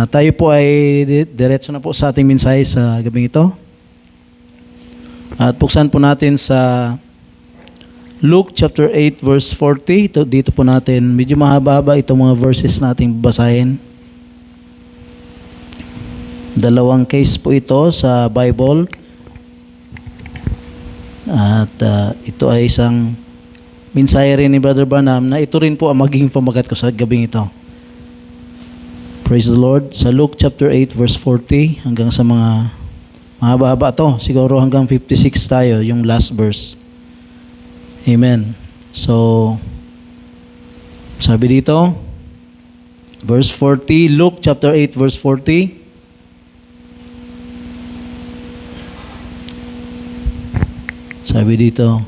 Tayo po ay diretso na po sa ating mensahe sa gabing ito. At buksan po natin sa Luke chapter 8 verse 40. Dito po natin, medyo mahaba-haba itong mga verses nating babasahin. Dalawang case po ito sa Bible. At ito ay isang mensahe rin ni Brother Branham na ito rin po ang magiging pamagat ko sa gabing ito. Praise the Lord. Sa Luke chapter 8 verse 40 hanggang sa mga mahaba-haba to. Siguro hanggang 56 tayo, yung last verse. Amen. So, sabi dito, verse 40, Luke chapter 8 verse 40. Sabi dito,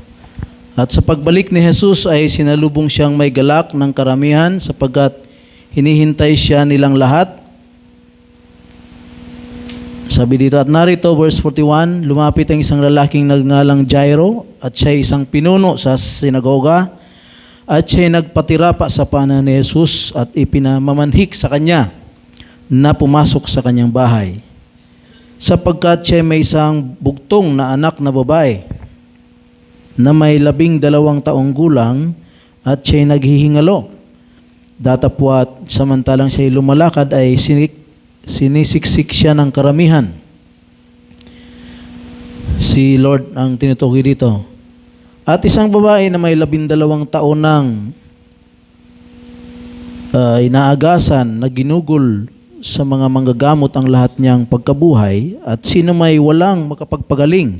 at sa pagbalik ni Jesus ay sinalubong siyang may galak ng karamihan sapagkat hinihintay siya nilang lahat. Sabi dito, at narito, verse 41, lumapit ang isang lalaking nagngalang Jairo at siya isang pinuno sa sinagoga at siya nagpatirapa sa paanan ni Jesus at ipinamamanhik sa kanya na pumasok sa kanyang bahay. Sapagkat siya may isang bugtong na anak na babae na may 12 taong gulang at siya naghihingalo. Datapwat samantalang siya lumalakad ay sinisiksik siya ng karamihan. Si Lord ang tinutukoy dito. At isang babae na may 12 taon nang inaagasan na ginugol sa mga manggagamot ang lahat niyang pagkabuhay at sino may walang makapagpagaling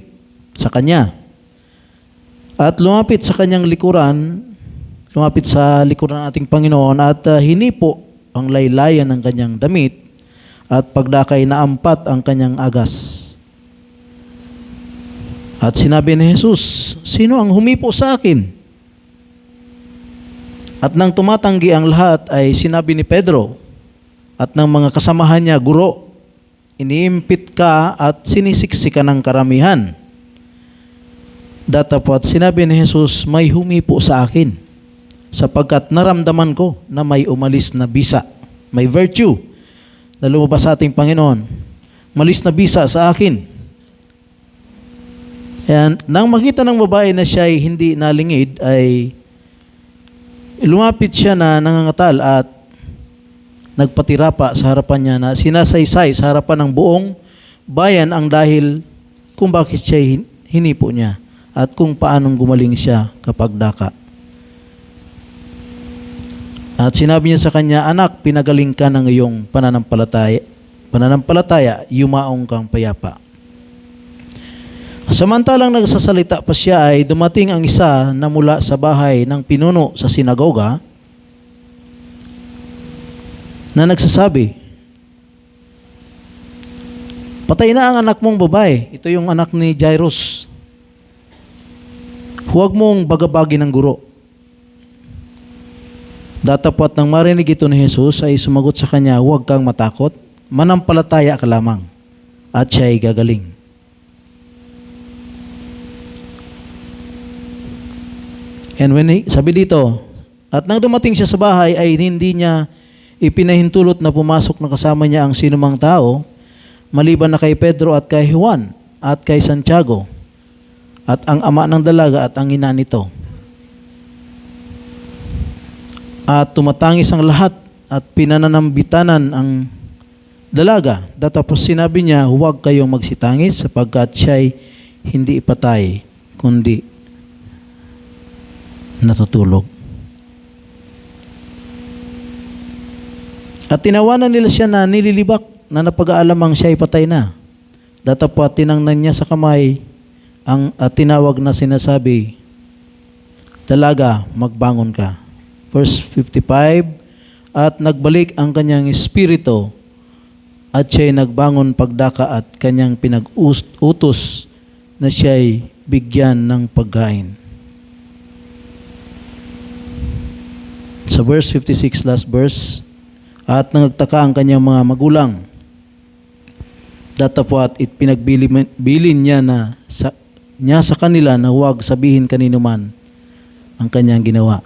sa kanya. At lumapit sa likuran ng ating Panginoon at hinipo ang laylayan ng kanyang damit at pagdakay naampat ang kanyang agas. At sinabi ni Jesus, sino ang humipo sa akin? At nang tumatanggi ang lahat ay sinabi ni Pedro at ng mga kasamahan niya, Guro, iniimpit ka at sinisiksik ka ng karamihan. Datapwat sinabi ni Jesus, may humipo sa akin sapagkat naramdaman ko na may umalis na bisa. May virtue na lumabas sa ating Panginoon. Malis na bisa sa akin. And nang makita ng babae na siya ay hindi nalingid, ay lumapit siya na nangangatal at nagpatirapa sa harapan niya na sinasaysay sa harapan ng buong bayan ang dahil kung bakit siya hinipo niya at kung paanong gumaling siya kapag daka. At sinabi niya sa kanya, anak, pinagaling ka ng iyong pananampalataya, yumaong kang payapa. Samantalang nagsasalita pa siya ay dumating ang isa na mula sa bahay ng pinuno sa sinagoga na nagsasabi, patay na ang anak mong babae. Ito yung anak ni Jairus. Huwag mong bagabagi ng guro. Datapwat nang marinig ito ni Jesus ay sumagot sa kanya, huwag kang matakot, manampalataya ka lamang at siya ay gagaling. And sabi dito, at nang dumating siya sa bahay ay hindi niya ipinahintulot na pumasok na kasama niya ang sinumang tao, maliban na kay Pedro at kay Juan at kay Santiago at ang ama ng dalaga at ang ina nito. At tumatangis ang lahat at pinananambitanan ang dalaga. Datapos sinabi niya, huwag kayong magsitangis sapagkat siya'y hindi ipatay, kundi natutulog. At tinawanan nila siya na nililibak na napag-aalamang siya'y patay na. Datapos tinangnan niya sa kamay at tinawag na sinasabi, dalaga, magbangon ka. Verse 55, at nagbalik ang kanyang espiritu at siya'y nagbangon pagdaka at kanyang pinag-utos na siya'y bigyan ng pagkain. Sa verse 56, last verse, at nagtaka ang kanyang mga magulang. Datapwat pinagbilin niya sa kanila na huwag sabihin kanino man ang kanyang ginawa.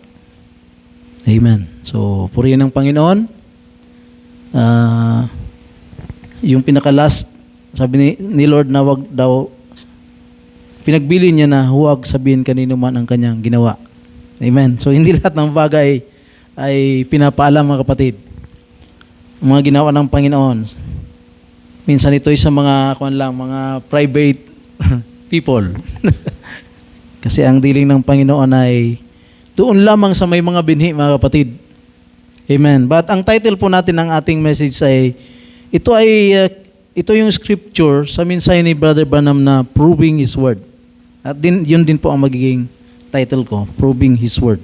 Amen. So, purihin ng Panginoon. yung pinaka-last, sabi ni Lord na wag daw, pinagbili niya na huwag sabihin kanino man ang kanyang ginawa. Amen. So hindi lahat ng bagay ay pinapaalam, mga kapatid. Ang mga ginawa ng Panginoon. Minsan ito ay sa mga mga private people. Kasi ang dealing ng Panginoon ay doon lamang sa may mga binhi, mga kapatid. Amen. But ang title po natin ng ating message ay ito yung scripture sa mensahe ni Brother Branham na Proving His Word. At yun din po ang magiging title ko, Proving His Word.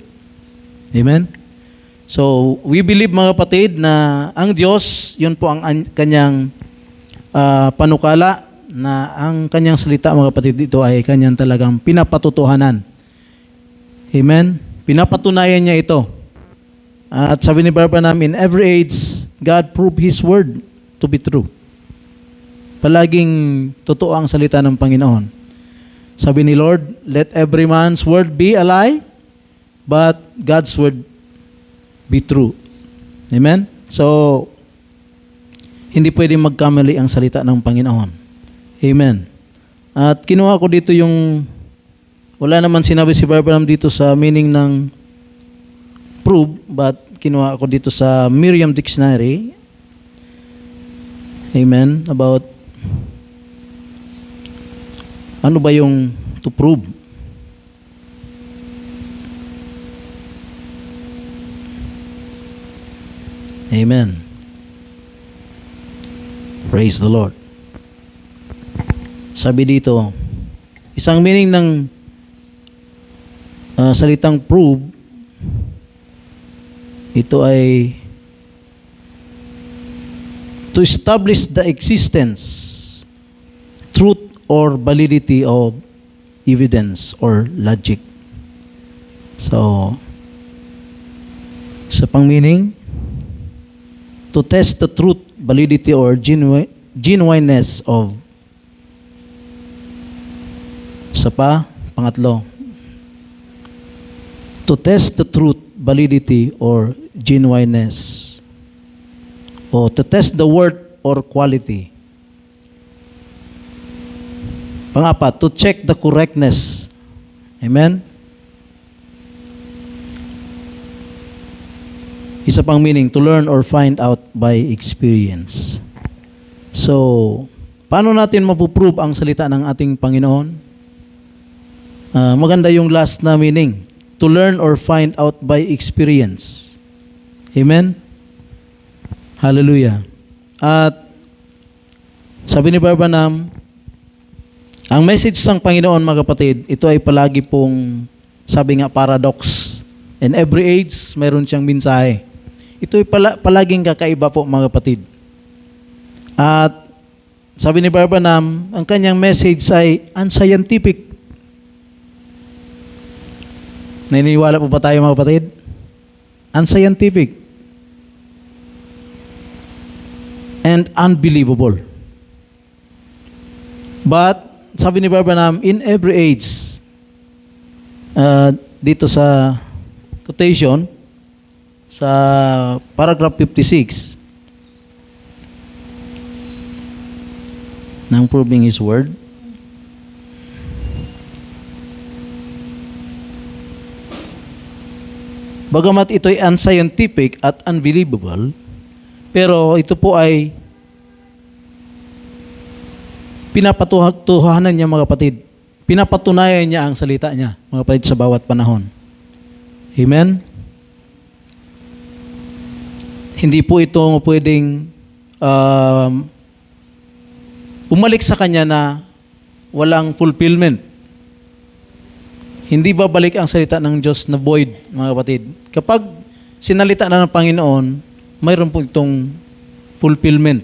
Amen? So, we believe, mga kapatid, na ang Diyos, yun po ang kanyang panukala, na ang kanyang salita, mga kapatid, dito ay kanyang talagang pinapatutuhanan. Amen? Pinapatunayan niya ito. At sabi ni Brother Branham, in every age, God proved His Word to be true. Palaging totoo ang salita ng Panginoon. Sabi ni Lord, let every man's word be a lie, but God's word be true. Amen? So, hindi pwedeng magkamali ang salita ng Panginoon. Amen. At kinuha ko dito wala naman sinabi si Brother dito sa meaning ng prove, but kinuha ko dito sa Merriam Dictionary. Amen. About ano ba yung to prove? Amen. Praise the Lord. Sabi dito, isang meaning ng salitang prove, ito ay to establish the existence, truth, or validity of evidence or logic. So, sa pang meaning, to test the truth, validity, or genuineness of. Sa pangatlo, to test the truth, validity, or genuineness. O to test the worth or quality. Pang-apat, to check the correctness. Amen? Isa pang meaning, to learn or find out by experience. So, paano natin mapuprove ang salita ng ating Panginoon? Maganda yung last na meaning, to learn or find out by experience. Amen? Hallelujah. At sabi ni Brother Branham, ang message ng Panginoon, mga kapatid, ito ay palagi pong, sabi nga, paradox. In every age, mayroon siyang mensahe. Ito ay palaging kakaiba po, mga kapatid. At sabi ni Brother Branham, ang kanyang message ay unscientific. Naniniwala po ba tayo, mga kapatid? Unscientific. And unbelievable. But, sabi ni Brother Branham, in every age, dito sa quotation, sa paragraph 56, ng Proving His Word, bagamat ito'y unscientific at unbelievable, pero ito po ay pinapatuhanan niya, mga kapatid. Pinapatunayan niya ang salita niya, mga kapatid, sa bawat panahon. Amen? Hindi po ito pwedeng umalik sa kanya na walang fulfillment. Hindi babalik ang salita ng Diyos na void, mga kapatid. Kapag sinalita na ng Panginoon, mayroon po itong fulfillment.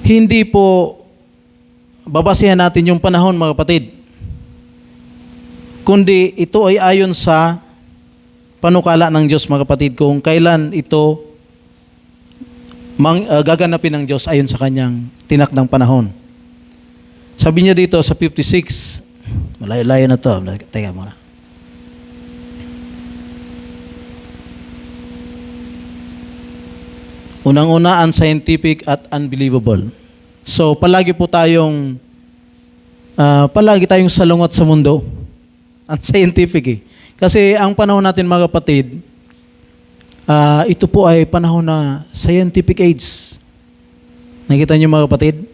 Hindi po babasehan natin yung panahon, mga kapatid, kundi ito ay ayon sa panukala ng Diyos, mga kapatid, kung kailan ito gaganapin ng Diyos ayon sa kanyang tinakdang panahon. Sabi niya dito sa 56, malayo-layo na to. Teka muna. Unang-una, unscientific at unbelievable. So, palagi tayong salungat sa mundo. Unscientific eh. Kasi ang panahon natin mga kapatid, ito po ay panahon na scientific age. Nakita niyo mga kapatid?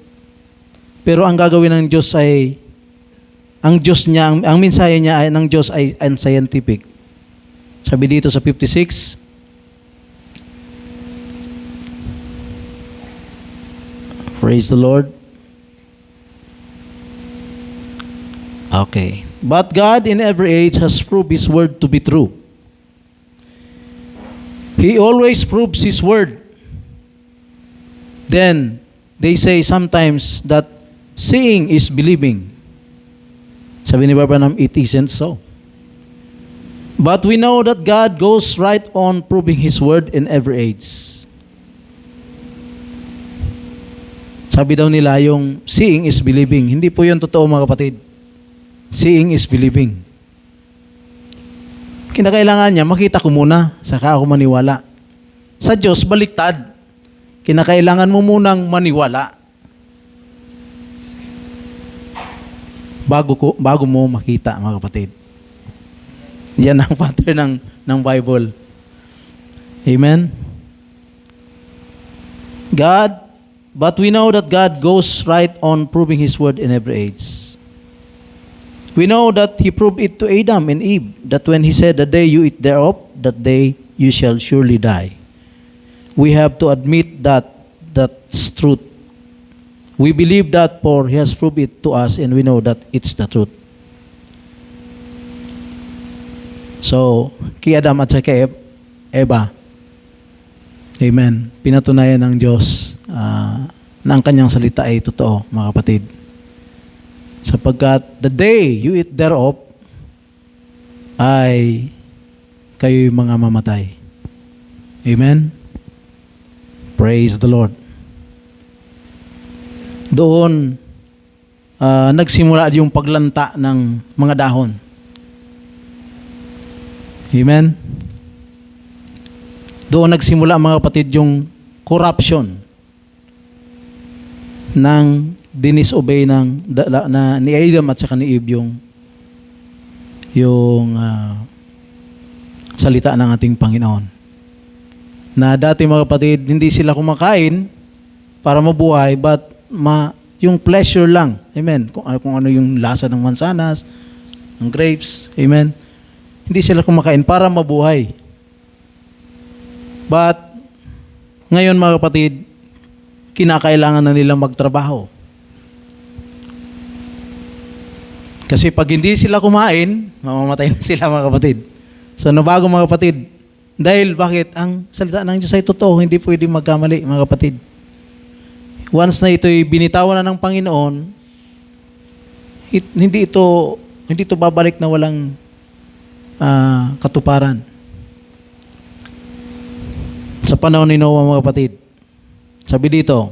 Pero ang gagawin ng Diyos ay, ang Diyos niya, ang mensahe niya ay, ng Diyos ay unscientific. Sabi dito sa 56, praise the Lord. Okay. But God in every age has proved His word to be true. He always proves His word. Then, they say sometimes that seeing is believing. Sabi ni Baba Branham, it isn't so. But we know that God goes right on proving His word in every age. Sabi daw nila yung seeing is believing. Hindi po yun totoo mga kapatid. Seeing is believing. Kinakailangan niya, makita ko muna, saka ako maniwala. Sa Diyos, baliktad. Kinakailangan mo munang maniwala. Bago mo makita mga kapatid. Yan ang pattern ng Bible. Amen? But we know that God goes right on proving His word in every age. We know that He proved it to Adam and Eve, that when He said, the day you eat thereof, that day you shall surely die. We have to admit that that's truth. We believe that, for He has proved it to us, and we know that it's the truth. So, kay Adam at sa kay Eva, amen, pinatunayan ng Diyos na ang kanyang salita ay totoo, mga kapatid. Sapagkat the day you eat thereof, ay kayo'y mga mamatay. Amen? Praise the Lord. Doon, nagsimula yung paglanta ng mga dahon. Amen? Doon nagsimula mga kapatid yung corruption ng dinisobey ni Adam at saka ni Eve yung salita ng ating Panginoon. Na dati mga kapatid, hindi sila kumakain para mabuhay, but yung pleasure lang. Amen. Kung ano yung lasa ng mansanas, ng grapes. Amen. Hindi sila kumakain para mabuhay. But ngayon mga kapatid, kinakailangan na nilang magtrabaho. Kasi pag hindi sila kumain, mamamatay na sila mga kapatid. So nabago mga kapatid. Dahil bakit? Ang salita ng Diyos ay totoo, hindi pwedeng magkamali mga kapatid. Once na ito'y binitawan na ng Panginoon, hindi ito babalik na walang katuparan. Sa panahon ni Noah mga kapatid. Sabi dito,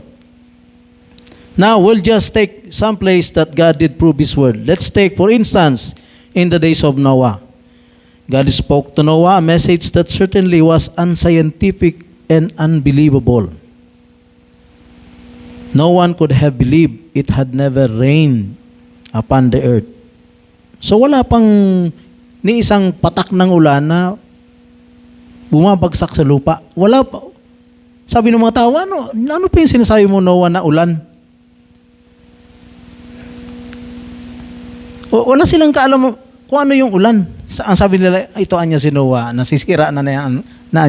now, we'll just take some place that God did prove His word. Let's take, for instance, in the days of Noah. God spoke to Noah a message that certainly was unscientific and unbelievable. No one could have believed it had never rained upon the earth. So wala pang ni isang patak ng ulan na bumabagsak sa lupa. Wala pa. Sabi ng mga tao, ano pa yung sinasabi mo, Noah, na ulan? Wala silang kaalam kung ano yung ulan. Ang sabi nila, ito anya si Noah, nasisira na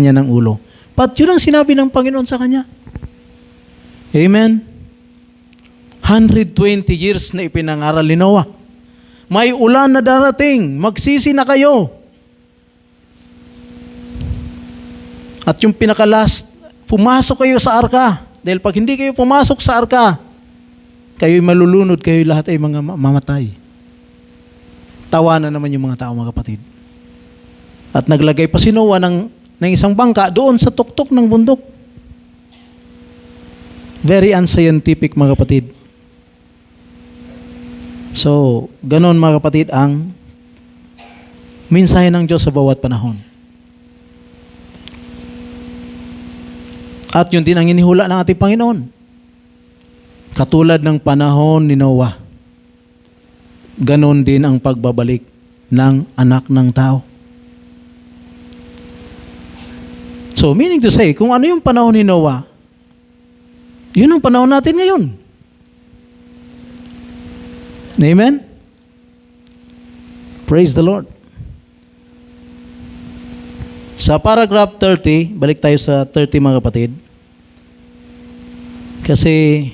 niya ng ulo. But yun ang sinabi ng Panginoon sa kanya. Amen? 120 years na ipinangaral ni Noah. May ulan na darating, magsisi na kayo. At yung pinaka-last, pumasok kayo sa arka. Dahil pag hindi kayo pumasok sa arka, kayo'y malulunod, kayo'y lahat ay mga mamatay. Tawa na naman yung mga tao, mga kapatid. At naglagay pa si Noah ng isang bangka doon sa tuktok ng bundok. Very unscientific, mga kapatid. So, ganon mga kapatid ang mensahe ng Diyos sa bawat panahon. At yun din ang inihula ng ating Panginoon. Katulad ng panahon ni Noah, ganon din ang pagbabalik ng anak ng tao. So, meaning to say, kung ano yung panahon ni Noah, yun ang panahon natin ngayon. Amen? Praise the Lord. Sa paragraph 30, balik tayo sa 30 mga kapatid. Kasi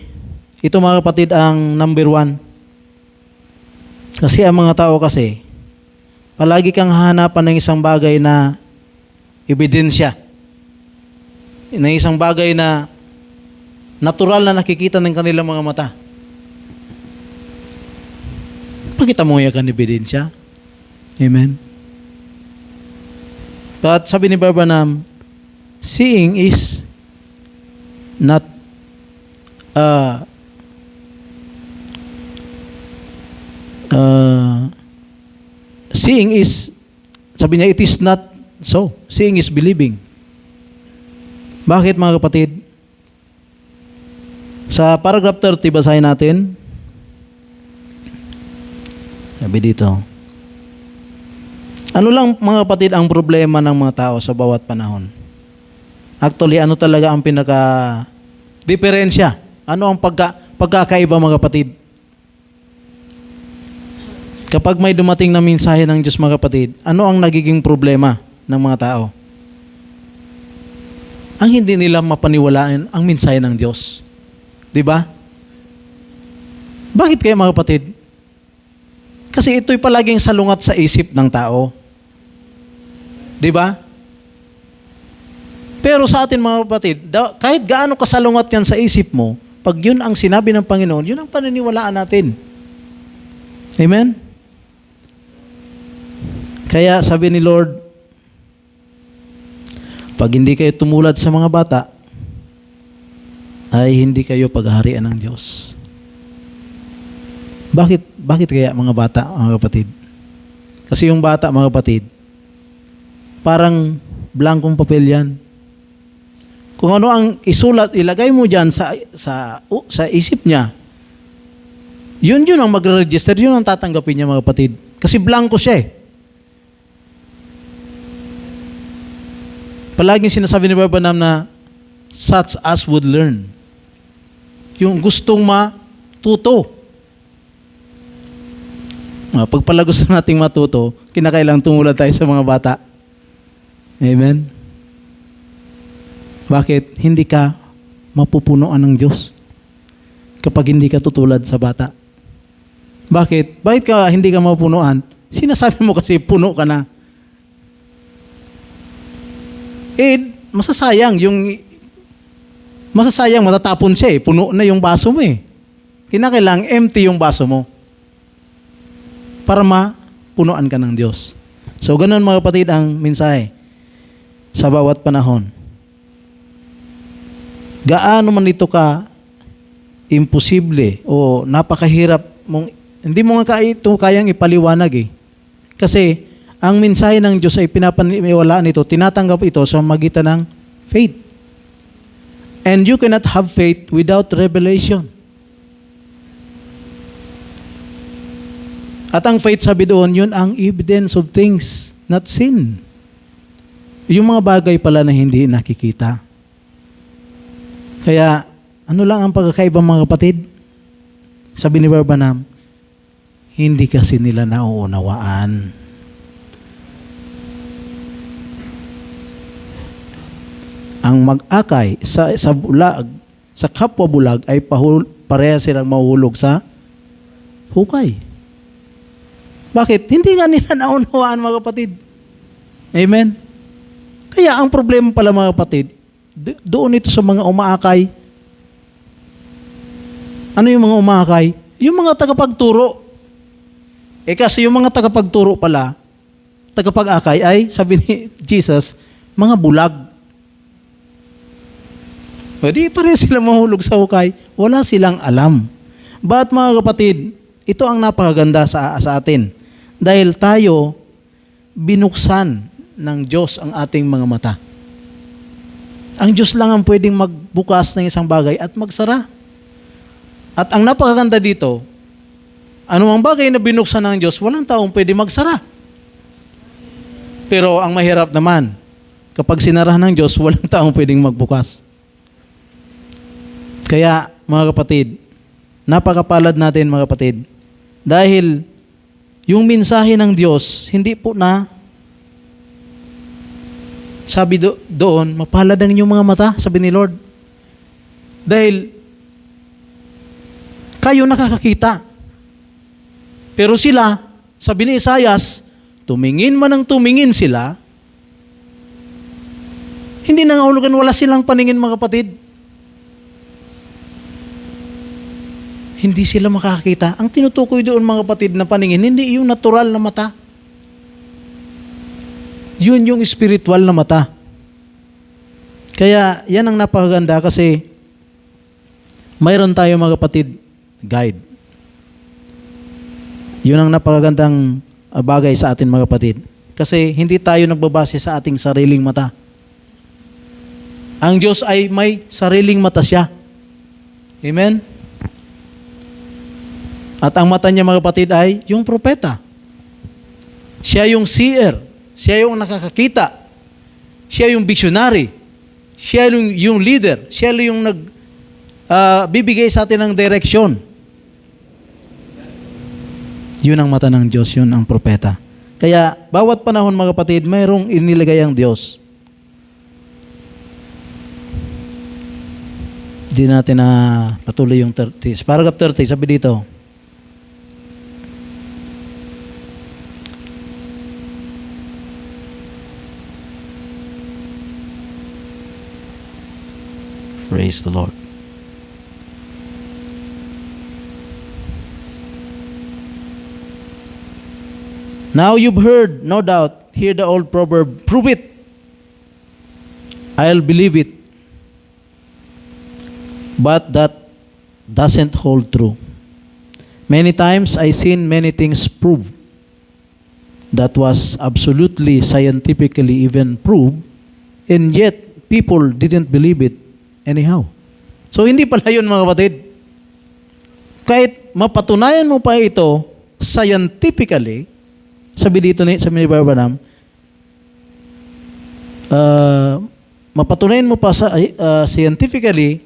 ito mga kapatid ang number 1. Kasi ang mga tao kasi, palagi kang hahanapan ng isang bagay na ebidensya. Ng isang bagay na natural na nakikita ng kanilang mga mata. Pakita mo yan ebidensya. Amen. But sabi ni Branham, seeing is not seeing is, sabi niya, it is not so. Seeing is believing. Bakit mga kapatid? Sa paragraph 30, basahin natin. Sabi dito, ano lang mga kapatid ang problema ng mga tao sa bawat panahon? Actually, ano talaga ang pinaka-diferensya? Ano ang pagkakaiba mga kapatid? Kapag may dumating na mensahe ng Diyos mga kapatid, ano ang nagiging problema ng mga tao? Ang hindi nila mapaniwalaan ang mensahe ng Diyos. Di ba? Bakit kaya mga kapatid? Kasi ito'y palaging salungat sa isip ng tao. Di ba? Pero sa atin mga kapatid, kahit gaano kasalungat yan sa isip mo, pag yun ang sinabi ng Panginoon, yun ang paniniwalaan natin. Amen? Kaya sabi ni Lord, pag hindi kayo tumulad sa mga bata, ay hindi kayo paghaharian ng Diyos. Bakit kaya mga bata, mga kapatid? Kasi yung bata, mga kapatid, parang blankong papel yan. Kung ano ang isulat, ilagay mo dyan sa isip niya, yun ang magre-register, yun ang tatanggapin niya mga kapatid. Kasi blanko siya eh. Palaging sinasabi ni Branham na such as would learn. Yung gustong matuto. Pag pala gusto nating matuto, kinakailangan tumulad tayo sa mga bata. Amen? Bakit? Hindi ka mapupunuan ng Diyos kapag hindi ka tutulad sa bata. Bakit? Bakit ka hindi ka mapupunuan? Sinasabi mo kasi puno ka na. Masasayang matatapon siya eh. Puno na yung baso mo eh. Kinakailangan empty yung baso mo para mapunuan ka ng Diyos. So, ganun mga kapatid ang mensahe sa bawat panahon. Gaano man ito ka imposible o napakahirap mong, hindi mo nga ito kayang ipaliwanag eh. Kasi, ang mensahe ng Diyos ay pinapaniwalaan ito, tinatanggap ito sa magitan ng faith. And you cannot have faith without revelation. At ang faith, sabi doon, yun ang evidence of things not seen. Yung mga bagay pala na hindi nakikita. Kaya, ano lang ang pagkakaiba mga kapatid? Sabi ni Branham, hindi kasi nila nauunawaan. Ang mag-akay sa bulag, sa kapwa bulag ay pareha silang mahuhulog sa hukay. Bakit? Hindi nga nila naunawaan mga kapatid. Amen? Kaya ang problema pala mga kapatid, doon ito sa mga umaakay. Ano yung mga umaakay? Yung mga tagapagturo. Kasi yung mga tagapagturo pala, tagapag-akay ay, sabi ni Jesus, mga bulag. Di pareha sila mahulog sa hukay. Wala silang alam. But mga kapatid, ito ang napakaganda sa atin. Dahil tayo, binuksan ng Diyos ang ating mga mata. Ang Diyos lang ang pwedeng magbukas ng isang bagay at magsara. At ang napakaganda dito, anumang bagay na binuksan ng Diyos, walang taong pwede magsara. Pero ang mahirap naman, kapag sinarahan ng Diyos, walang taong pwedeng magbukas. Kaya, mga kapatid, napakapalad natin mga kapatid, dahil yung mensahe ng Diyos, hindi po na, sabi doon, mapalad ang inyong mga mata, sabi ni Lord. Dahil, kayo nakakakita. Pero sila, sabi ni Isaias, tumingin man ang tumingin sila, hindi nangahulugan, wala silang paningin mga kapatid. Hindi sila makakakita. Ang tinutukoy doon mga kapatid na paningin, hindi yung natural na mata. Yun yung spiritual na mata. Kaya yan ang napakaganda kasi mayroon tayo mga kapatid, guide. Yun ang napakagandang bagay sa atin mga kapatid. Kasi hindi tayo nagbabase sa ating sariling mata. Ang Diyos ay may sariling mata siya. Amen? At ang mata niya mga kapatid ay yung propeta. Siya yung seer. Siya yung nakakakita. Siya yung visionary. Siya yung leader. Siya yung bibigay sa atin ng direksyon. Yun ang mata ng Diyos, yun ang propeta. Kaya, bawat panahon mga kapatid, mayroong inilagay ang Diyos. Hindi natin na patuloy yung 30. Paragraph 30, sabi dito. Praise the Lord. Now you've heard, no doubt, hear the old proverb, prove it. I'll believe it. But that doesn't hold true. Many times I seen many things proved that was absolutely scientifically even proved, and yet people didn't believe it anyhow. So hindi pala yun mga kapatid. Kahit mapatunayan mo pa ito scientifically, sabi dito sabi ni Barbanam, mapatunayan mo pa scientifically,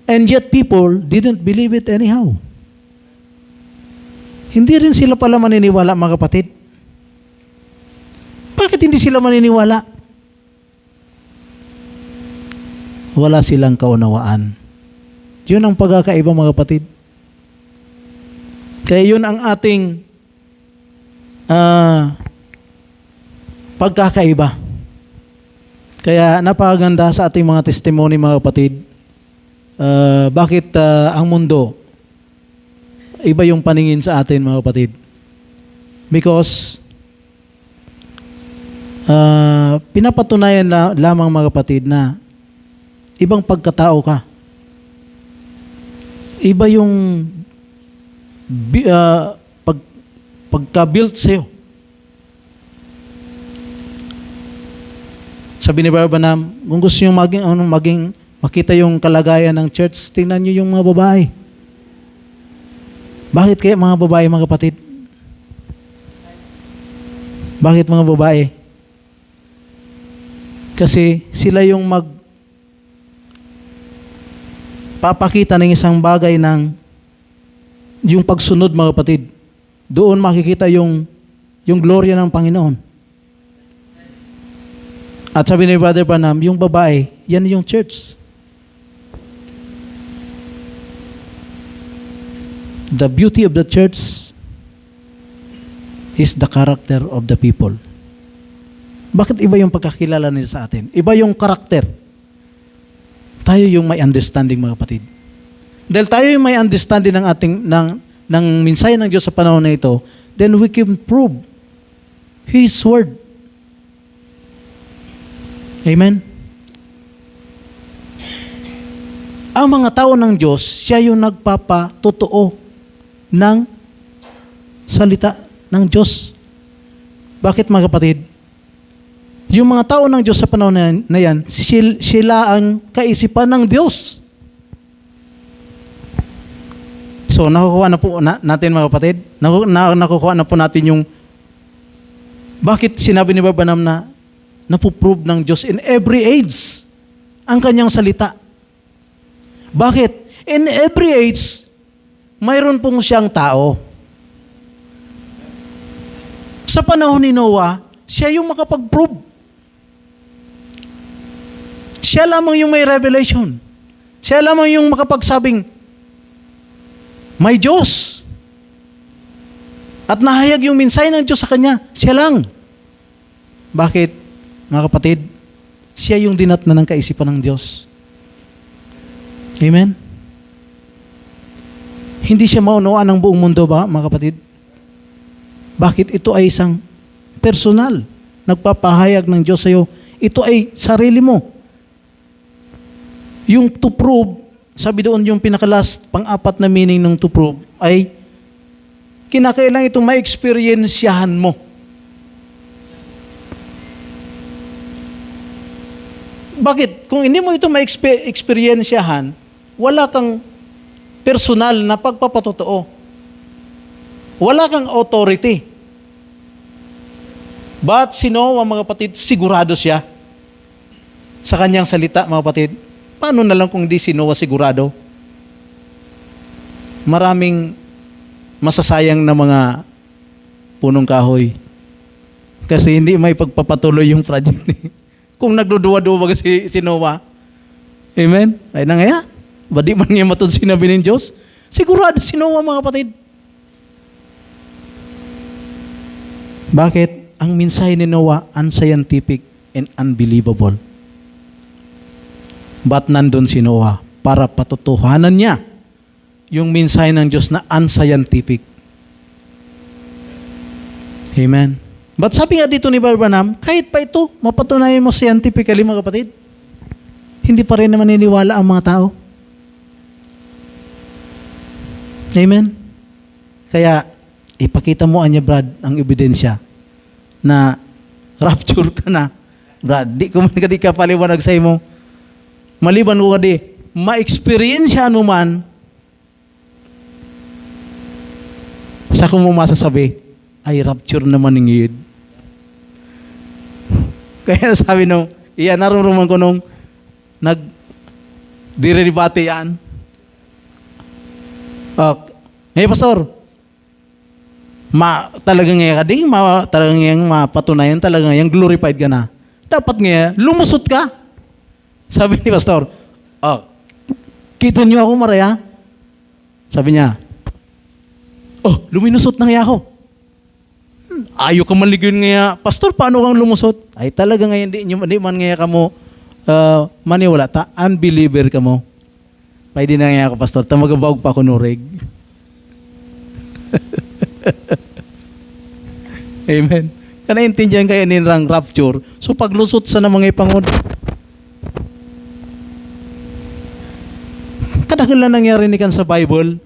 and yet people didn't believe it anyhow. Hindi rin sila pala maniniwala mga kapatid. Bakit hindi sila maniniwala? Wala silang kaunawaan. Yun ang pagkakaiba mga kapatid. Kaya yun ang ating pagkakaiba. Kaya napakaganda sa ating mga testimony mga kapatid. Bakit ang mundo iba yung paningin sa atin mga kapatid? Because pinapatunayan lamang mga kapatid na ibang pagkatao ka. Iba yung pagka-built sa'yo. Sabi ni Barbanam, kung gusto nyo makita yung kalagayan ng church, tingnan nyo yung mga babae. Bakit kaya mga babae, mga kapatid? Bakit mga babae? Kasi sila yung papakita ng isang bagay ng yung pagsunod mga kapatid. Doon makikita yung gloria ng Panginoon. At sabi ni Brother Branham, yung babae, yan yung church. The beauty of the church is the character of the people. Bakit iba yung pagkakilala nila sa atin? Iba yung karakter. Tayo yung may understanding mga kapatid. Dahil tayo yung may understanding ng ating ng mensahe ng Diyos sa panahon na ito, then we can prove His Word. Amen? Ang mga tao ng Diyos, siya yung nagpapatotoo ng salita ng Diyos. Bakit mga kapatid? Yung mga tao ng Diyos sa panahon na yan, sila ang kaisipan ng Diyos. So, nakukuha na po natin mga kapatid, nakukuha na po natin yung bakit sinabi ni Branham na napuprove ng Diyos in every age ang kanyang salita. Bakit? In every age, mayroon pong siyang tao. Sa panahon ni Noah, siya yung makapag-prove. Siya lamang yung may revelation. Siya lamang yung makapagsabing, may Diyos. At nahayag yung mensahe ng Diyos sa kanya. Siya lang. Bakit, mga kapatid? Siya yung dinatna ng kaisipan ng Diyos. Amen? Hindi siya maunawaan ng buong mundo ba, mga kapatid? Bakit ito ay isang personal? Nagpapahayag ng Diyos sa iyo. Ito ay sarili mo. Yung to prove, sabi doon yung pinakalas, pang-apat na meaning ng to prove, ay kinakailangan itong ma-experiensyahan mo. Bakit? Kung hindi mo ito ma-experiensyahan, wala kang personal na pagpapatotoo. Wala kang authority. But si Noah, mga kapatid, sigurado siya sa kanyang salita, mga kapatid. Paano na lang kung di si Noah sigurado? Maraming masasayang na mga punong kahoy. Kasi hindi may pagpapatuloy yung project ni. Kung nagduduwa-duwa si Noah. Amen? Ay na nga, ba di man niya matod sinabi ng Diyos? Sigurado si Noah, mga kapatid. Bakit? Ang mensahe ni Noah, unscientific and unbelievable. But nandun si Noah para patutuhanan niya yung mensahe ng Diyos na unscientific. Amen. But sabi nga dito ni Branham, kahit pa ito, mapatunayan mo scientifically, mga kapatid, hindi pa rin naman niniwala ang mga tao. Amen. Kaya, ipakita mo, Anya Brad, ang ebidensya na rapture ka na. Brad, di ko man ka paliwanag sa imo. Maliban ko kadi, ma-experience mo man sa kung mo masasabi, ay rapture naman ng iyid. Kaya sabi nung, iyan narumruman ko nung nag-diribate yan. Ngayon, Pastor, talagang ngayon kading, talagang ngayon mapatunayan, talagang ngayon glorified ka na. Dapat ngayon, lumusot ka. Sabi ni Pastor, kita niyo ako, Maria? Sabi niya, luminusot na nga ako. Ayaw ka maligyan nga, Pastor, paano kang lumusot? Ay talaga ngayon, di man nga ka mo maniwala, unbeliever ka mo. Pwede na nga ako, Pastor, magabawag pa ako nurig. Amen. Kanaintindihan kayo nirang rapture. So paglusot sa mga ipangod, kadaghan nangyari ni kan sa Bible.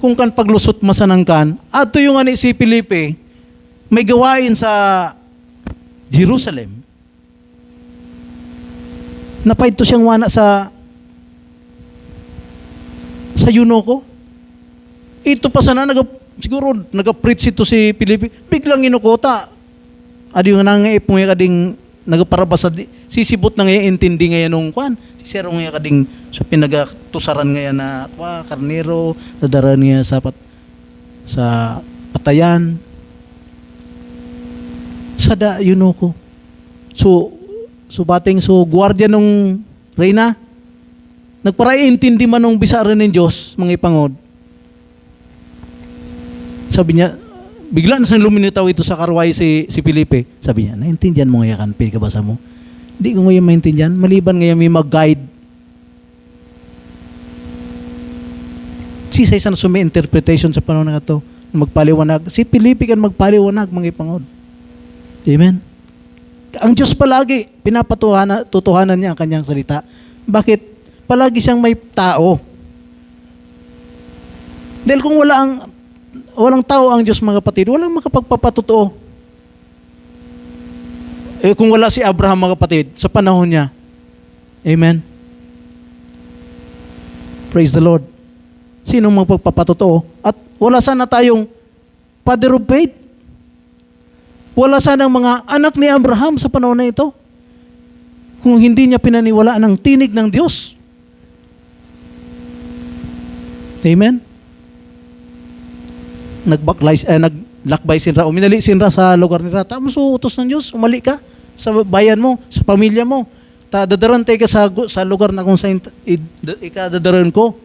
Kung kan paglusot masanang kan, ato yung ani si Felipe, may gawain sa Jerusalem. Napaito siyang wana sa Yunoko. Ito pa sana siguro nag-preach ito si Felipe. Biglang inukota. Adi yung nangaipong kading nagaparabas sisibot na ngayon intindi ngayon nung kwan. Si Sero ngayon kading so pinagatusaran ngayon na karnero, nadaran ngayon sa patayan. Sada Yunoko. So bating gwardiya nung reyna, nagparaintindi man nung bisaran ng Diyos, mga ipangod. Sabi niya, bigla na siyang luminitaw ito sa karway si Felipe. Sabi niya, naintindihan mo ngayon kan, pinagabasa mo? Hindi ko ngayon maintindihan. Maliban ngayon may mag-guide. Si isa na sumi-interpretation sa panahon na ito, magpaliwanag. Si Felipe kan magpaliwanag, mga ipangod. Amen? Ang Diyos palagi, pinapatuhanan niya ang kanyang salita. Bakit? Palagi siyang may tao. Dahil kung walang tao ang Diyos, mga kapatid, walang makapagpapatotoo. Kung wala si Abraham, mga kapatid, sa panahon niya. Amen? Praise the Lord. Sinong magpapatotoo? At wala sana tayong father of faith. Wala sanang mga anak ni Abraham sa panahon na ito. Kung hindi niya pinaniwalaan ang tinig ng Diyos. Amen? Naglakbay sinra, uminali sinra sa lugar nila. Tapos utos ng Diyos, umali ka sa bayan mo, sa pamilya mo. Dadarantay ka sa lugar na kung saan ikadadaran ko.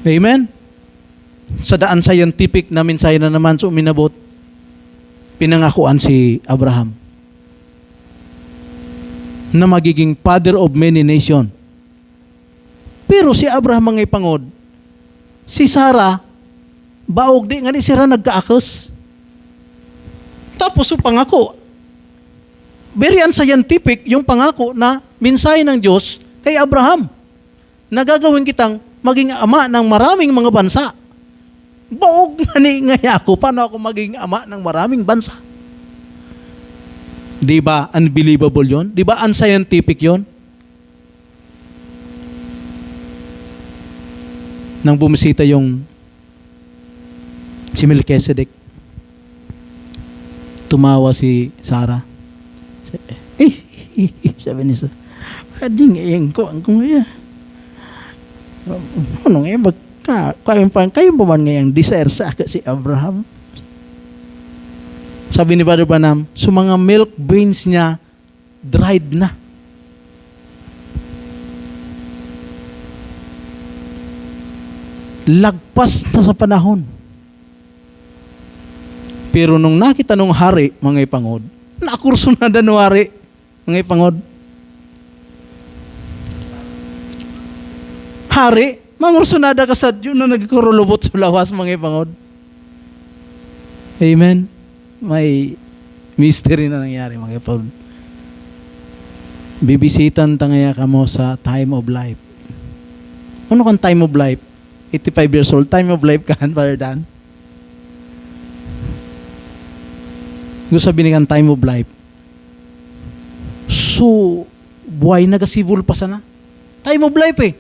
Amen? Sa daan scientific na mensahe na naman so uminabot, pinangakuan si Abraham na magiging father of many nation. Pero si Abraham mga ipangod, si Sarah, baog di nga ni sira nagkaakos. Tapos yung pangako, very unscientific yung pangako na mensahe ng Diyos kay Abraham. Nagagawin kitang maging ama ng maraming mga bansa. Baog nga ni nga ako, paano ako maging ama ng maraming bansa? Di ba unbelievable yon? Di ba unscientific yon? Nang bumisita yung si Melchizedek, tumawa si Sarah. Sabi ni Sarah, ading iyang ko ang kumaya. Ano nga kayo pa man ngayang desire sa aka si Abraham? Sabi ni Brother Branham, so mga milk veins niya dried na. Lagpas na sa panahon. Pero nung nakita nung hari, mga ipangod, nakurso na no hari, mga ipangod. Hari, mangursunada ka sa yun na nagkurulubot sa lawas, mga ipangod. Amen? May mystery na nangyari, mga ipangod. Bibisitan tangaya ka mo sa time of life. Ano kang time of life? 85 years old, time of life ka, Brother Dan? Gusto sabihin kan time of life. So, buhay nagasibol pa sana. Time of life eh.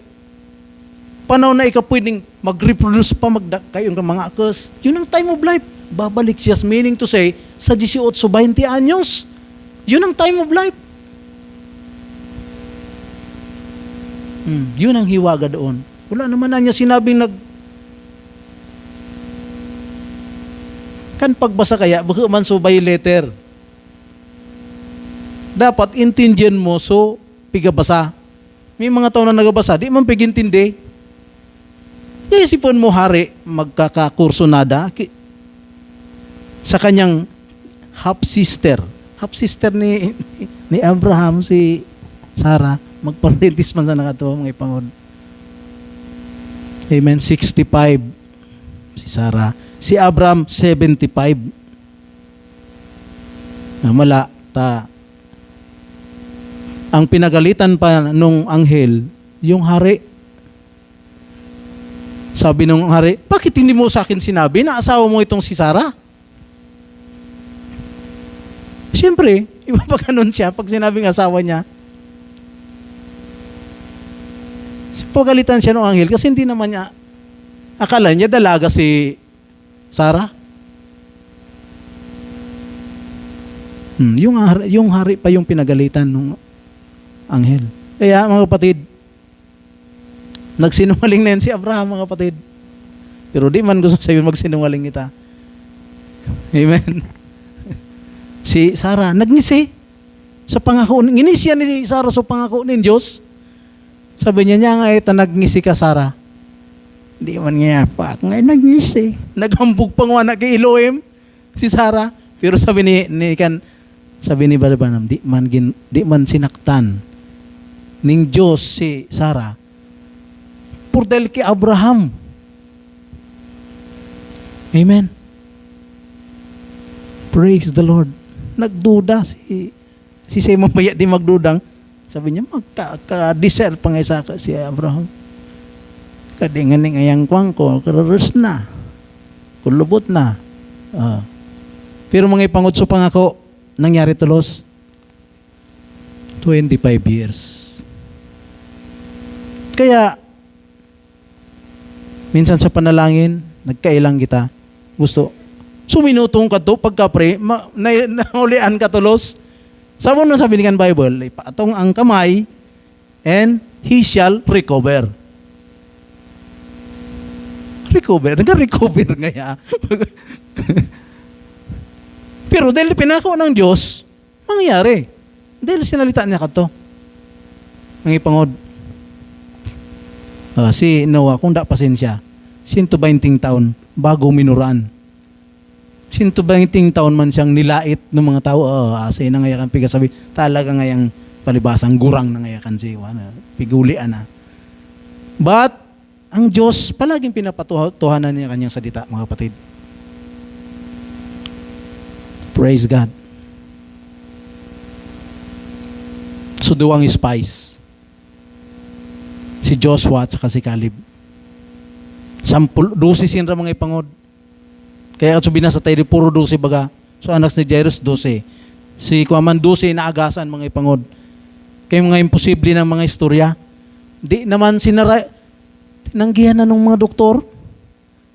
Panahon na ikaw pwedeng mag-reproduce pa, kayong mga akos. Yun ang time of life. Babalik siya, meaning to say, sa 18, 20 anyos. Yun ang time of life. Yun ang hiwaga doon. Wala naman na niya sinabing kan pagbasa kaya, baka man so by letter. Dapat intindihan mo so pigabasa. May mga tao na nagabasa, di man pigintindi. Iisipon mo hari, magkakakurso nada sa kanyang half-sister. Half-sister ni Abraham, si Sarah, magparentis man sa nakatawa mga ipangod. Amen. 65 si Sarah. Si Abraham 75. Mala ta. Ang pinagalitan pa nung anghel, yung hari. Sabi nung hari, bakit hindi mo sa akin sinabi na asawa mo itong si Sarah? Siyempre, iba pa ganun siya pag sinabing asawa niya. Pagalitan siya ng anghel kasi hindi naman niya, akala niya dalaga si Sarah. Yung hari pa yung pinagalitan ng anghel. Kaya mga kapatid, nagsinungaling na yan si Abraham, mga kapatid. Pero di man gusto sabihin magsinungaling kita. Amen. Si Sarah, nagngisi sa pangako. Nginisya ni Sarah sa pangako ng Diyos. Sabi niya nga ito, nagngisi ka, Sarah. Hindi man nga pa. Ngayon nagngisi. Naghambog pa nga na kay Elohim, si Sarah. Pero sabi ni Brother Branham, di man sinaktan ning Diyos si Sarah. Por dahil kay Abraham. Amen. Praise the Lord. Nagduda si Simon Bayat di magdudang. Sabi niya, magka-desert pa nga isa ka si Abraham. Kadinganing ayang kwang ko, kararas na. Kulubot na. Pero mga ipangutso pang ako, nangyari tulos? 25 years. Kaya, minsan sa panalangin, nagkailang kita. Gusto, suminutong ka to, pagka-pray, naulian ka tulos. Sa mo na sabi ni Bible, ipatong ang kamay, and he shall recover. Recover? Nag-recover ngaya. Pero dahil pinako ng Diyos, mangyari. Dahil sinalita niya ka to. Mga ipangod. Si Noah, kung da pasensya, 120 taon bago minuran. 120 taon man siyang nilait ng mga tao. Asay na ngayakan piga sabi, talaga ngayang palibasang gurang na ngayakan siya. Pigulian na. But, ang Diyos, palaging pinapatuhanan niya kanyang salita, mga kapatid. Praise God. So, duwang spies. Si Joshua at saka si Caleb. 12 sinra mga ipangod. Kaya at subina sa tayo, puro 12 baga. So, anak ni Jairus, 12. Si Kuaman, 12 na agasan mga ipangod. Kaya mga imposible ng mga istorya. Di naman tinanggihan na ng mga doktor.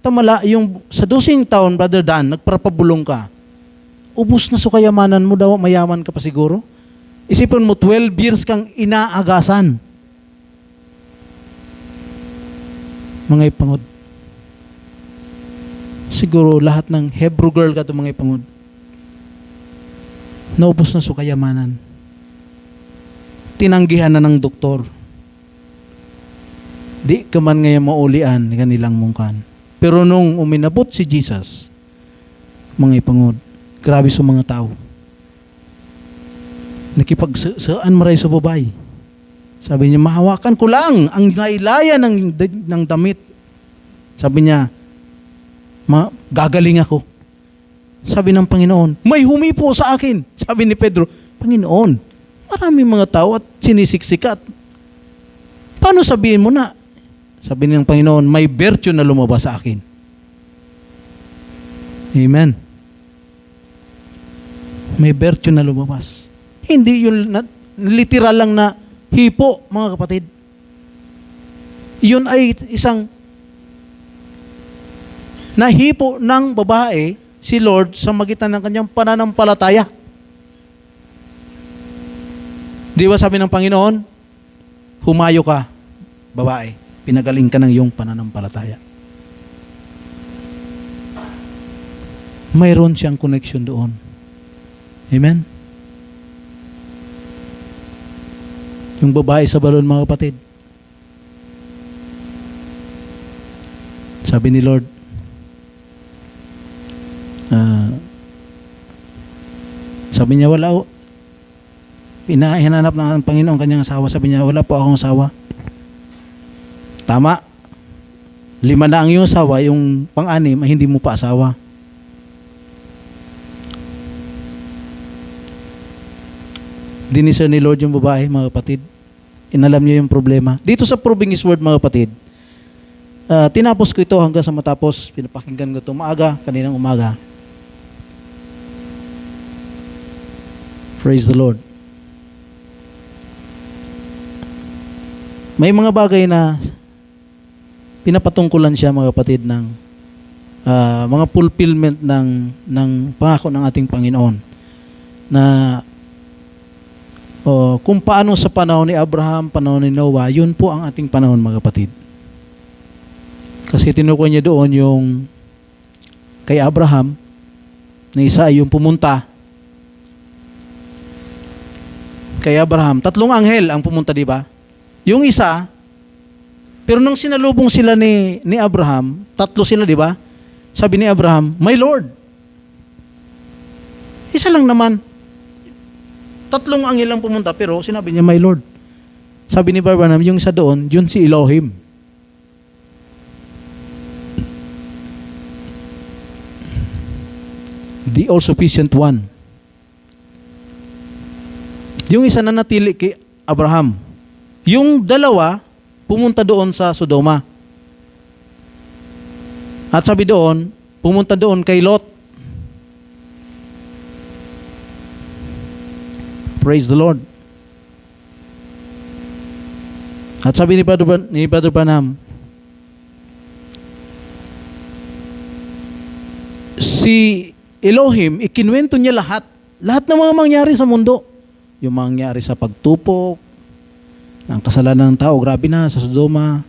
Tamala, yung sa 12 taon, Brother Dan, nagparapabulong ka. Ubus na sa kayamanan mo daw, mayaman ka pa siguro. Isipin mo, 12 years kang inaagasan. Mga ipangod. Siguro lahat ng Hebrew girl ka ito, mga ipangod. Naubos na sa kayamanan. Tinanggihan na ng doktor. Di ka man ngayon maulian ni kanilang mungkan. Pero nung uminabot si Jesus, mga ipangod, grabe sa mga tao. Nakipagsaan maray sa babae. Sabi niya, mahawakan ko lang ang nailaya ng damit. Sabi niya, gagaling ako. Sabi ng Panginoon, may humipo sa akin. Sabi ni Pedro, Panginoon, maraming mga tao at sinisiksikat. Paano sabihin mo na? Sabi ng Panginoon, may virtue na lumabas sa akin. Amen. May virtue na lumabas. Hindi yun literal lang na hipo, mga kapatid. Yun ay isang nahipo ng babae si Lord sa magitan ng kanyang pananampalataya. Di ba sabi ng Panginoon, humayo ka, babae. Pinagaling ka ng iyong pananampalataya. Mayroon siyang connection doon. Amen? Yung babae sa balon, mga kapatid. Sabi ni Lord, sabi niya, wala o. Hinanap ng Panginoon kanyang asawa. Sabi niya, wala po akong asawa. Tama. 5 na ang iyong asawa, yung pang-anim, hindi mo pa asawa. Diniscern ni Lord yung babae, mga kapatid. Inalam niyo yung problema. Dito sa Proving His Word, mga kapatid, tinapos ko ito hanggang sa matapos. Pinapakinggan ko ito maaga, kaninang umaga. Praise the Lord. May mga bagay na pinapatungkulan siya, mga kapatid, ng mga fulfillment ng pangako ng ating Panginoon. Na kung paano sa panahon ni Abraham, panahon ni Noah, yun po ang ating panahon, mga kapatid. Kasi tinukoy niya doon yung kay Abraham, na isa ay yung pumunta. Kay Abraham, 3 anghel ang pumunta, di ba? Yung isa, pero nung sinalubong sila ni Abraham, 3 sila, di ba? Sabi ni Abraham, my Lord. Isa lang naman. 3 anghel ang pumunta, pero sinabi niya, my Lord. Sabi ni Abraham, yung isa doon, yun si Elohim. The all-sufficient one. Yung isa na natili kay Abraham. Yung 2, pumunta doon sa Sodoma. At sabi doon, pumunta doon kay Lot. Praise the Lord. At sabi ni Brother Branham, si Elohim, ikinwento niya lahat ng mga mangyari sa mundo. Yung mangyari sa pagtupok, ng kasalanan ng tao, grabe na, sa Sodoma.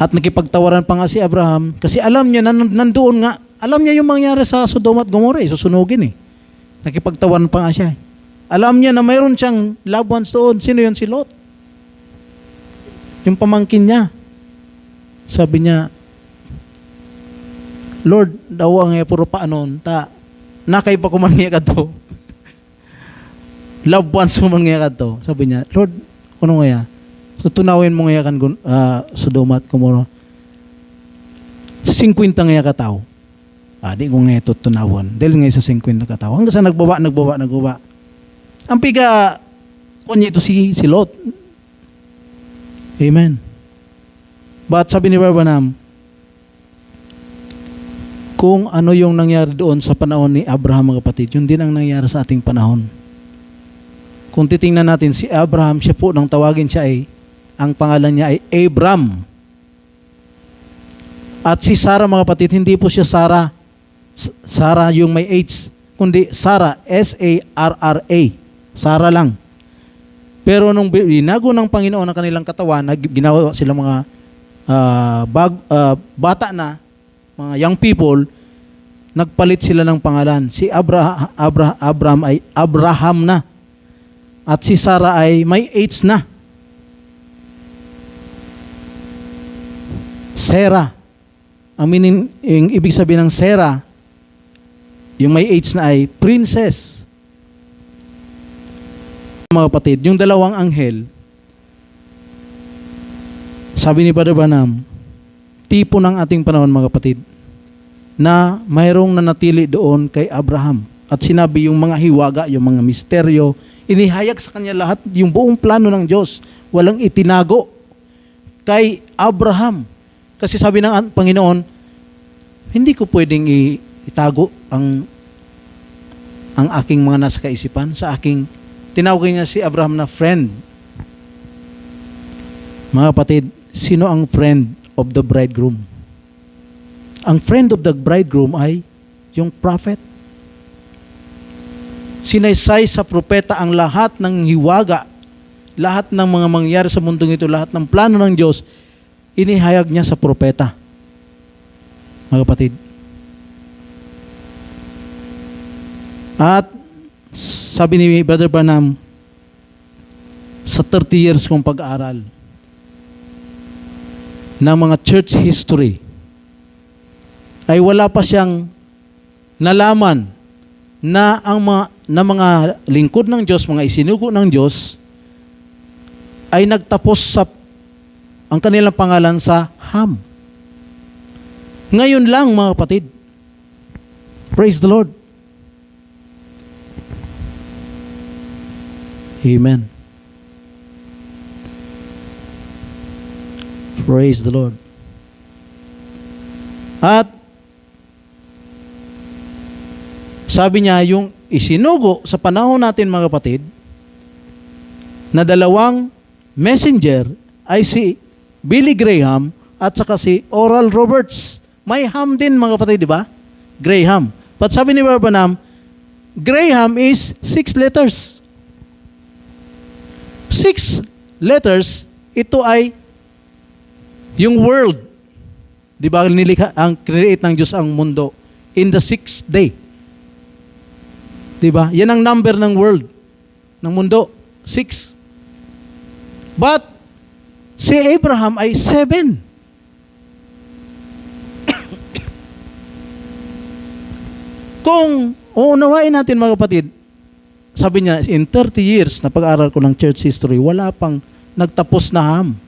At nakipagtawaran pa nga si Abraham, kasi alam niya, nandoon nga, alam niya yung mangyari sa Sodoma at Gomorrah, susunugin eh. Nakipagtawaran pa nga siya. Alam niya na mayroon siyang loved ones doon. Sino yun? Si Lot. Yung pamangkin niya. Sabi niya, Lord, daw ang puro paanon, nakay pa kuman nga to. Loved ones mo man nga to. Sabi niya, Lord, ano nga? So tunawin mo nga kan Sodoma at Gomorrah. Sa 50 nga ka tao. Di ko nga ito tunawan. Dahil nga sa 50 ka tao. Hanggang sa nagbaba. Ang piga, kunya ito si Lot. Amen. But sabi ni Branham, kung ano yung nangyari doon sa panahon ni Abraham, mga kapatid, yun din ang nangyari sa ating panahon. Kung titingnan natin, si Abraham, siya po, nang tawagin siya ang pangalan niya ay Abram. At si Sarah, mga kapatid, hindi po siya Sarah yung may H, kundi Sarah, S-A-R-R-A. Sarah lang. Pero nung binago ng Panginoon ang kanilang katawan, ginawa sila mga bata na, mga young people, nagpalit sila ng pangalan. Si Abram ay Abraham na. At si Sarah ay may H na. Sarah. Yung ibig sabihin ng Sarah, yung may H na ay princess. Mga kapatid, yung dalawang anghel, sabi ni Brother Branham, tipo ng ating panahon, mga kapatid, na mayroong nanatili doon kay Abraham. At sinabi yung mga hiwaga, yung mga misteryo, inihayag sa kanya lahat yung buong plano ng Diyos. Walang itinago kay Abraham. Kasi sabi ng Panginoon, hindi ko pwedeng itago ang aking mga nasa kaisipan sa aking, tinawag niya si Abraham na friend. Mga kapatid, sino ang friend of the bridegroom? Ang friend of the bridegroom ay yung prophet. Sinaysay sa propeta ang lahat ng hiwaga, lahat ng mga mangyari sa mundong ito, lahat ng plano ng Diyos, inihayag niya sa propeta. Mga kapatid. At sabi ni Brother Branham, sa 30 years kong pag-aaral ng mga church history, ay wala pa siyang nalaman na mga lingkod ng Diyos, mga isinugo ng Diyos, ay nagtapos sa ang kanilang pangalan sa Ham. Ngayon lang, mga kapatid. Praise the Lord. Amen. Praise the Lord. At sabi niya, yung isinugo sa panahon natin, mga kapatid, na dalawang messenger ay si Billy Graham at saka si Oral Roberts. May Ham din, mga kapatid, di ba? Graham. But sabi ni Branham, Graham is 6 letters. 6 letters, ito ay yung world. Di ba, nilikha, ang create ng Diyos ang mundo in the 6th day. Di ba? Yan ang number ng world, ng mundo. 6. But, si Abraham ay 7. Kung uunawain natin, mga kapatid, sabi niya, in 30 years na pag-aaral ko ng church history, wala pang nagtapos na Ham.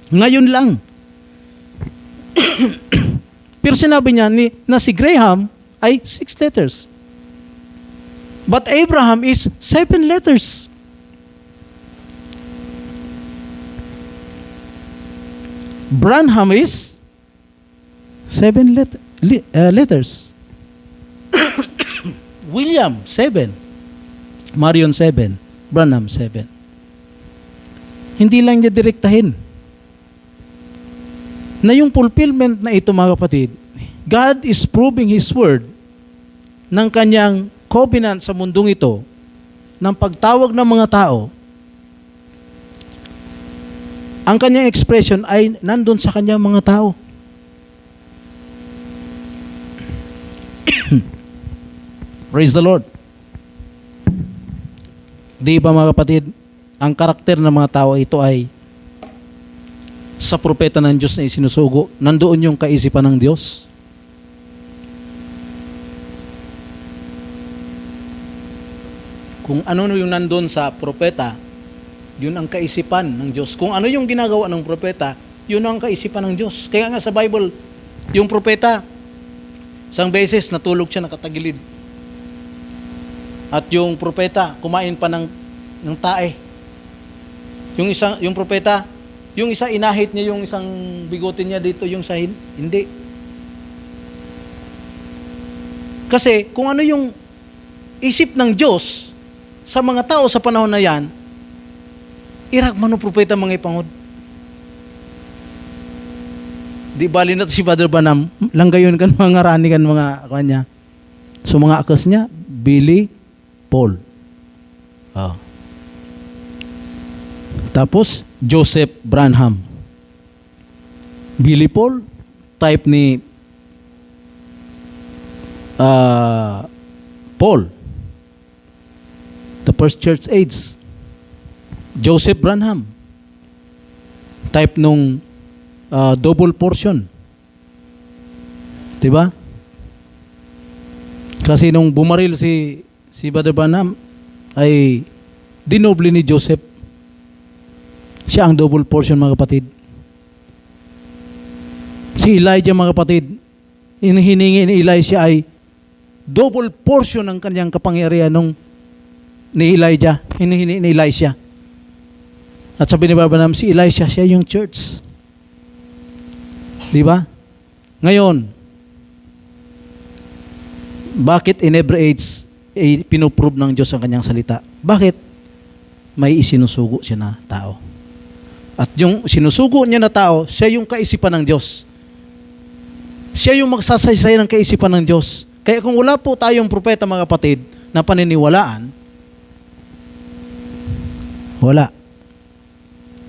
Ngayon lang. Pero sinabi niya na si Graham ay 6 letters. But Abraham is 7 letters. Branham is 7 letters. William, 7. Marion 7, Branham 7. Hindi lang niya direktahin. Na yung fulfillment na ito mga kapatid, God is proving His word ng kanyang covenant sa mundong ito, ng pagtawag ng mga tao. Ang kanyang expression ay nandun sa kanyang mga tao. Praise the Lord. Di ba mga kapatid, ang karakter ng mga tao ito ay sa propeta ng Diyos na isinusugo, nandoon yung kaisipan ng Diyos. Kung ano yung nandoon sa propeta, yun ang kaisipan ng Diyos. Kung ano yung ginagawa ng propeta, yun ang kaisipan ng Diyos. Kaya nga sa Bible, yung propeta, isang beses natulog siya nakatagilid. At yung propeta, kumain pa ng tae. Yung propeta, yung isa inahit niya yung isang bigote niya dito, yung sa hindi. Kasi kung ano yung isip ng Diyos sa mga tao sa panahon na yan, irak man o propeta mga ipangod. Di bali na si Father Branham, langgayon kan mga rani kan mga kanya. So mga akas niya, Billy Paul. Oh. Tapos, Joseph Branham. Billy Paul, type ni Paul. The first church age. Joseph Branham. Type nung double portion. Diba? Kasi nung bumaril si Brother Branham, ay dinoble ni Joseph. Siya ang double portion mga kapatid. Si Elijah mga kapatid, hiningi ni Elijah ay double portion ng kanyang kapangyarihan ni Elijah, hinihingi ni Elisha. At sabi ni Branham, si Elisha, siya yung church. Di ba? Ngayon, bakit in every age pinuprove ng Diyos ang kanyang salita? Bakit? May isinusugo siya na tao. At yung sinusugo niya na tao, siya yung kaisipan ng Diyos. Siya yung magsasaysay ng kaisipan ng Diyos. Kaya kung wala po tayong propeta mga kapatid na paniniwalaan, wala.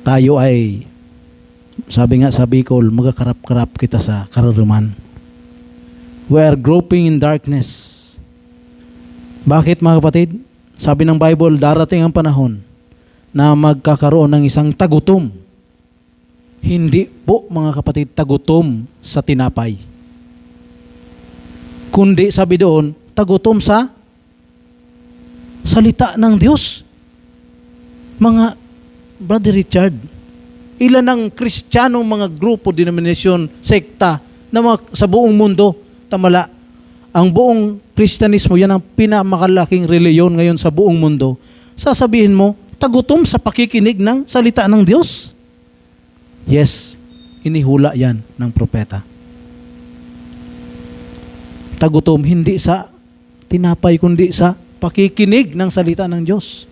Tayo ay, sabi nga sa Bicol, magakarap-karap kita sa kararuman. We are groping in darkness. Bakit mga kapatid? Sabi ng Bible, darating ang panahon na magkakaroon ng isang tagutom. Hindi po mga kapatid, tagutom sa tinapay. Kundi sabi doon, tagutom sa salita ng Diyos. Mga Brother Richard, ilan ang Kristiyanong mga grupo, denominasyon, sekta na sa buong mundo, tamala, ang buong Kristyanismo, yan ang pinamakalaking reliyon ngayon sa buong mundo. Sasabihin mo, tagutom sa pakikinig ng salita ng Diyos. Yes, inihula yan ng propeta. Tagutom hindi sa tinapay, kundi sa pakikinig ng salita ng Diyos.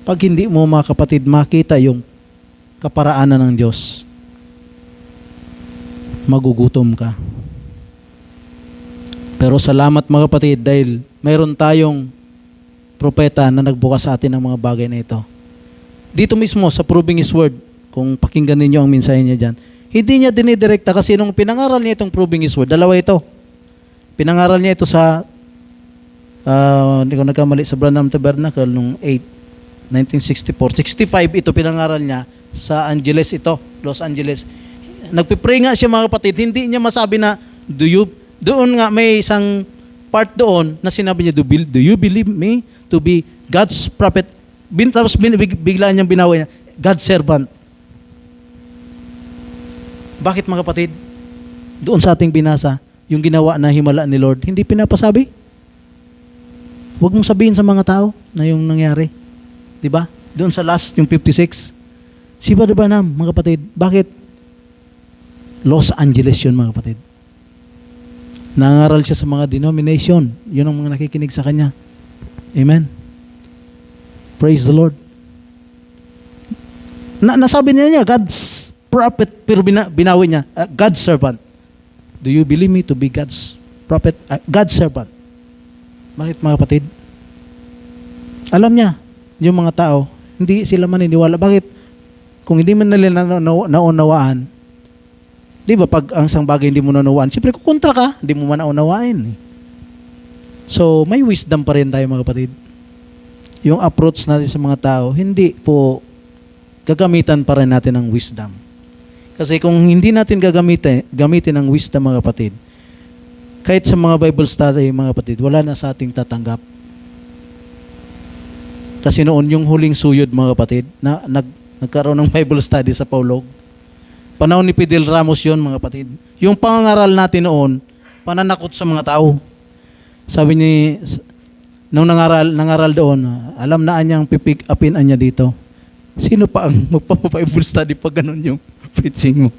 Pag hindi mo mga kapatid makita yung kaparaanan ng Diyos, magugutom ka. Pero salamat mga kapatid dahil mayroon tayong propeta na nagbukas sa atin ng mga bagay na ito. Dito mismo sa Proving His Word, kung pakinggan ninyo ang mensahe niya dyan, hindi niya dinidirekta kasi nung pinangaral niya itong Proving His Word, dalawa ito. Pinangaral niya ito sa, hindi ko nagkamali, sa Branham Tabernacle nung 1964. 65 ito pinangaral niya sa Angeles ito, Los Angeles. Nagpipray nga siya mga kapatid, hindi niya masabi na, doon nga may isang part doon na sinabi niya, do you believe me to be God's prophet? Tapos bigla niyang binawi niya, God's servant. Bakit mga kapatid? Doon sa ating binasa, yung ginawa na himala ni Lord, hindi pinapasabi. Huwag mong sabihin sa mga tao na yung nangyari. Diba? Doon sa last, yung 56. Si Brother Branham, mga kapatid, bakit? Los Angeles yun, mga kapatid. Nangaral siya sa mga denomination. Yun ang mga nakikinig sa kanya. Amen. Praise the Lord. Nasabi niya God's prophet, pero binawi niya, God's servant. Do you believe me to be God's prophet? God's servant. Bakit mga kapatid? Alam niya, yung mga tao, hindi sila maniniwala. Bakit? Kung hindi man nila naunawaan, di ba pag ang isang bagay hindi mo naunawaan, siyempre kukontra ka, hindi mo man naunawain. So, may wisdom pa rin tayo mga kapatid. Yung approach natin sa mga tao, hindi po gagamitan pa rin natin ng wisdom. Kasi kung hindi natin gamitin ang wisdom mga kapatid, kahit sa mga Bible study mga kapatid, wala na sa ating tatanggap. Kasi noon yung huling suyod mga kapatid, nagkaroon ng Bible study sa Paulog. Panahon ni Fidel Ramos yun mga kapatid. Yung pangangaral natin noon, pananakot sa mga tao. Sabi ni, nung nangaral doon, alam na niyang pipick upin niya dito. Sino pa ang magpapa-Bible study pag ganun yung preaching mo?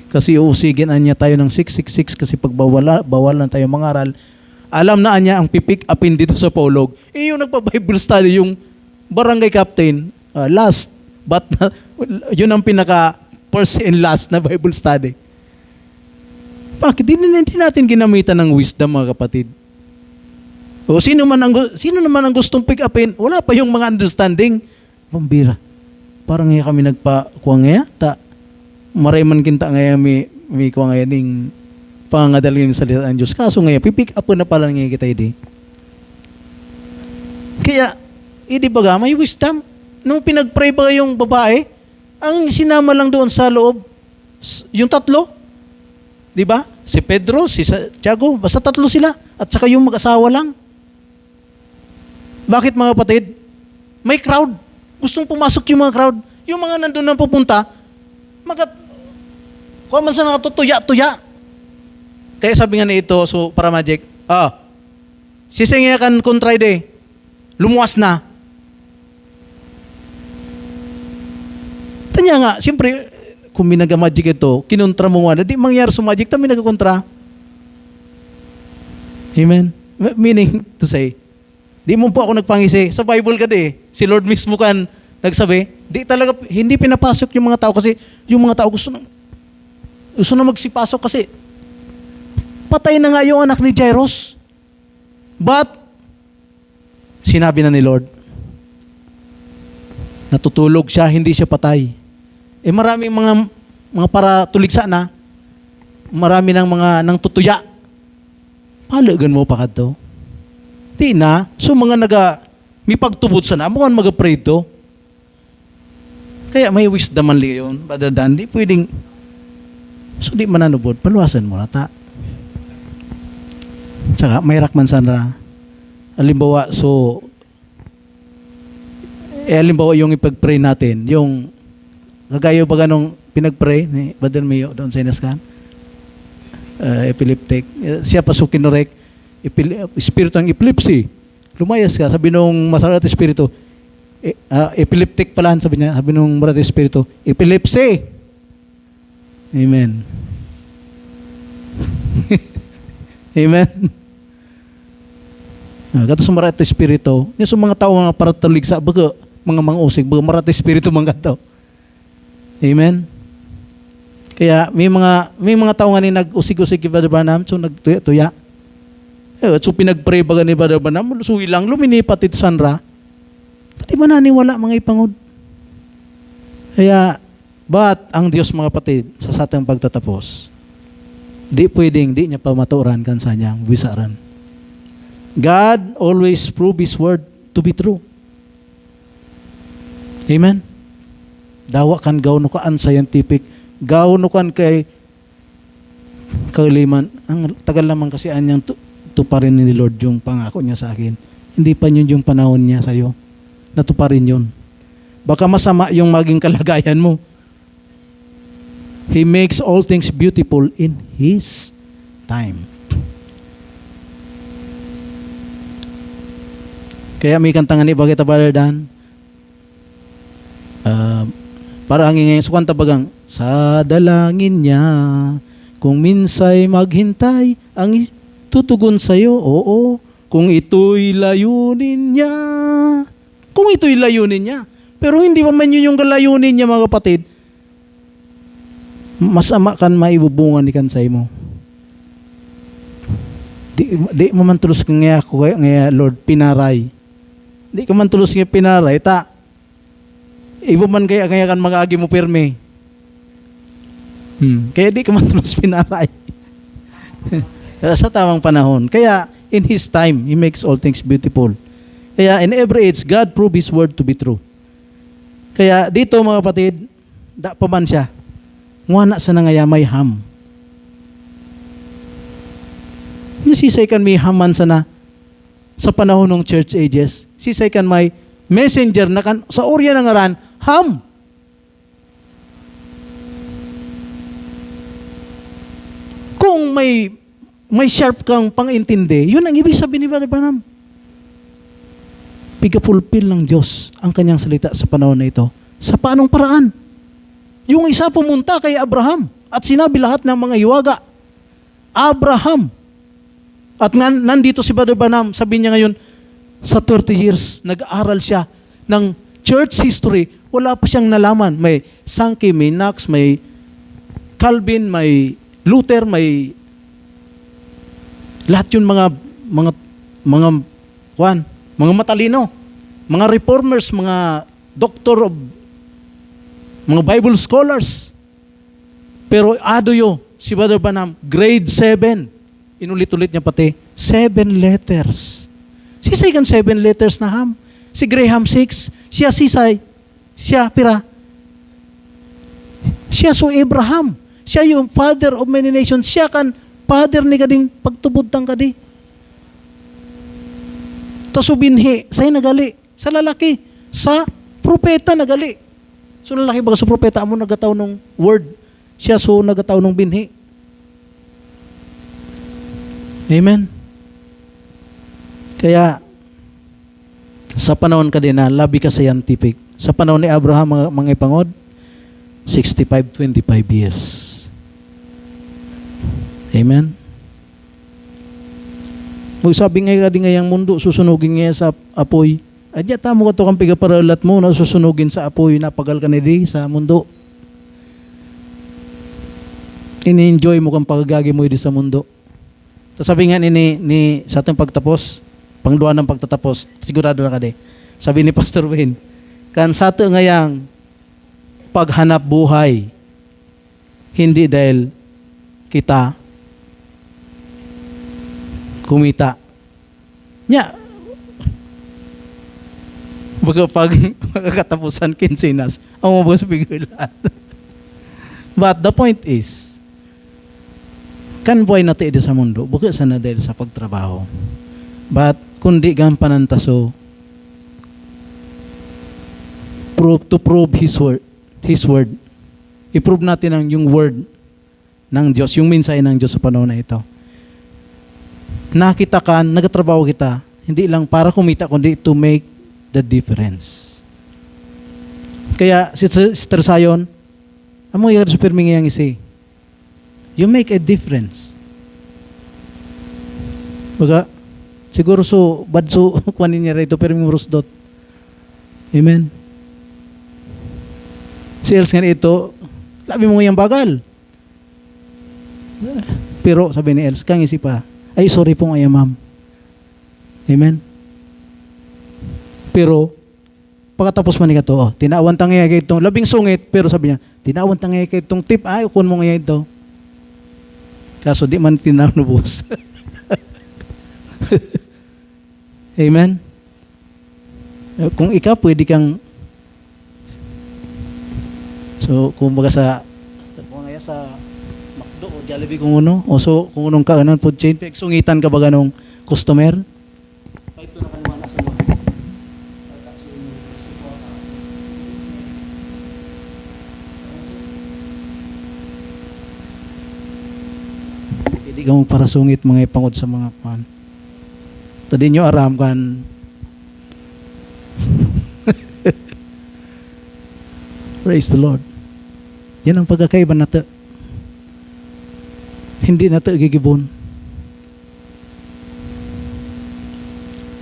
Kasi uusigin niya tayo ng 666 kasi pag bawal na tayo mangaral. Alam na niya ang pipick upin dito sa Paulog. Yung nagpa-Bible study, yung barangay captain, last, but yun ang pinaka first and last na Bible study. Bakit? Hindi natin ginamitan ng wisdom mga kapatid. O sino naman ang gustong pick upin? Wala pa yung mga understanding. Pambira. Parang nga kami nagpa-kuha nga ta. Maray man kinta nga may kuha nga ning pangadalin sa salita ng Diyos. Kaso nga pipick up na pala nga kita hindi. Kaya, hindi ba may wisdom? Nung pinag-pray ba yung babae, ang sinama lang doon sa loob, yung tatlo. Di ba? Si Pedro, si Tiago, basta tatlo sila. At saka yung mag-asawa lang. Bakit mga kapatid? May crowd. Gustong pumasok yung mga crowd. Yung mga nandun na pupunta, kuha man sa nakatutuya-tuya. Kaya sabi nga na ito, so para magic, sisingyakan kontrayde, lumuwas na. Tanya nga, siyempre, kung minaga-magic ito, kinontra mo nga, di mangyari sa magic, tayo minaga-kontra. Amen? Meaning to say, di mo po ako nagpangisi. Sa Bible ka si Lord mismo kan nagsabi, hindi pinapasok yung mga tao kasi yung mga tao gusto na magsipasok kasi patay na nga yung anak ni Jairus. But, sinabi na ni Lord, natutulog siya, hindi siya patay. Maraming mga para tuligsa na, marami ng mga nang tutuya. Palagan mo pa kadto. Di na. So mga may pagtubot sa na, mukhang mag-pray to. Kaya may wisdom man yun. Brother Dan, di pwedeng, so di mananubod, paluwasan mo na ta. Saka, may rakman sana. Halimbawa, halimbawa yung ipag-pray natin, yung, kagaya ba ganong pinag-pray ni Brother Mayo doon sa Inaskan? Epileptic. Siya pasukin norek, espiritu ng epilepsy. Lumayas ka, sabi nung masalat espiritu, epileptic pala, sabi nung masalat espiritu, epilepsy. Amen. Amen. Kata sa marat espiritu, yung sa mga tao mga paratalig sa mga usig, marat espiritu mga gato. Amen. Kaya may mga tao nga ni nag-usig-usig kay Brother Branham, so nagtuya-tuya. So pinag-pray ba ni Brother Branham, so ilang luminipatit sanra. Di ba naniwala mga ipangod? Kaya, but ang Diyos mga patid, sa ating pagtatapos, di niya pamaturan kan sa niyang wisaran. God always prove His word to be true. Amen? Dawa kan gawno ka unscientific, gawno kan kay kauliman. Ang tagal naman kasi anyang tuparin ni Lord yung pangako niya sa akin. Hindi pa yun yung panahon niya sa'yo. Natuparin yun. Baka masama yung maging kalagayan mo. He makes all things beautiful in His time. Kaya may kantangan ni Bagay Brother Dan. Para ang ingay sa kanta bagang, sa dalangin niya, kung minsay maghintay, ang tutugon sa'yo, oo. Kung ito'y layunin niya, Kung ito'y layunin niya. Pero hindi pa man yun yung layunin niya, mga kapatid, masama kan maibubungan ni kansay mo. Di mo man tulus nga ako nga Lord pinaray. Di ka man tulus nga pinaray ta. Ibo man kaya kan mag-agi mo pirme. Kaya di ka man tulus pinaray. Sa tamang panahon. Kaya in His time, He makes all things beautiful. Kaya in every age, God proved His word to be true. Kaya dito mga kapatid, da pa man siya. Ngwana sa nangayamay ham. Sisay kan may haman sana sa panahon ng church ages. Sisay kan may messenger na kan sa orya ng ngaran, ham. Kung may sharp kang pang-intindi, yun ang ibig sabihin ni Brother Branham. Pigapulpil ng Diyos ang kanyang salita sa panahon na ito. Sa paanong paraan? Yung isa pumunta kay Abraham at sinabi lahat ng mga iwaga. Abraham. At nandito si Brother Branham, sabi niya ngayon, sa 30 years, nag-aaral siya ng church history, wala pa siyang nalaman. May Sankey, may Knox, may Calvin, may Luther, may lahat yun mga matalino, mga reformers, mga doctor of mga Bible scholars. Pero adoyo, si Brother Branham, grade 7. Inulit-ulit niya pati, 7 letters. Sisay kan 7 letters na ham. Si Graham 6, siya sisay, siya pira. Siya so Abraham. Siya yung father of many nations. Siya kan father ni kading pagtubod tang kadi. Tasubinhi, sa'y nagali. Sa lalaki, sa propeta nagali. So lalaki baga sa propeta mo nagataw ng word. Siya so nagataw ng binhi. Amen. Kaya sa panahon ka din na labi ka scientific. Sa panahon ni Abraham mga ipangod, 65-25 years. Amen. Magsabi nga di ngayang mundo, susunugin nga sa apoy. Adya tamo ka to kang pigaparalat mo na susunugin sa apoy, napagal ka nili sa mundo. Ini-enjoy mo kang pagagagi mo di sa mundo. Tapos sabi nga ni sa ating pagtapos, pangduan ng pagtatapos, sigurado na ka di. Sabi ni Pastor Wayne, kan sa ato ngayang paghanap buhay, hindi dahil kita kumita. Nya, baga pag makakatapusan kinsinas, ang mabos bigulat. But the point is, kan buhay natin sa mundo, buka sana dahil sa pagtrabaho. But, kundi gampanan taso, to prove His word. I-prove natin ang yung word ng Diyos, yung mensahe ng Diyos sa panahon na ito. Nakita ka, nagatrabaho kita, hindi lang para kumita, kundi to make the difference. Kaya, Sister Sayon, amo yung super mingi yang isi. You make a difference. Baga, siguro so, bad so, kuwanin niya rito, pero yung rusdot. Amen. Si Els nga ito, labi mo yung bagal. Pero, sabi ni Els, kang isip pa, ay, sorry po nga ma'am. Amen. Pero, pagkatapos man to, oh, tinawan tangay kay itong labing sungit, pero sabi niya, tinawan tangay kay itong tip, ay, ukon mo nga ito. Kaso di man tinanubos. Amen? Kung ikaw, pwede kang, so, kung baga sa McDo o Jollibee kung uno, o so, kung unong ka, anong food chain, sungitan ka baga nung customer, ito na kanwana sa mga. Hindi ka mong parasungit mga ipangod sa mga pan. Tadi nyo aram kan. Praise the Lord. Yan ang pagkakaiba nato. Hindi nato gigibon.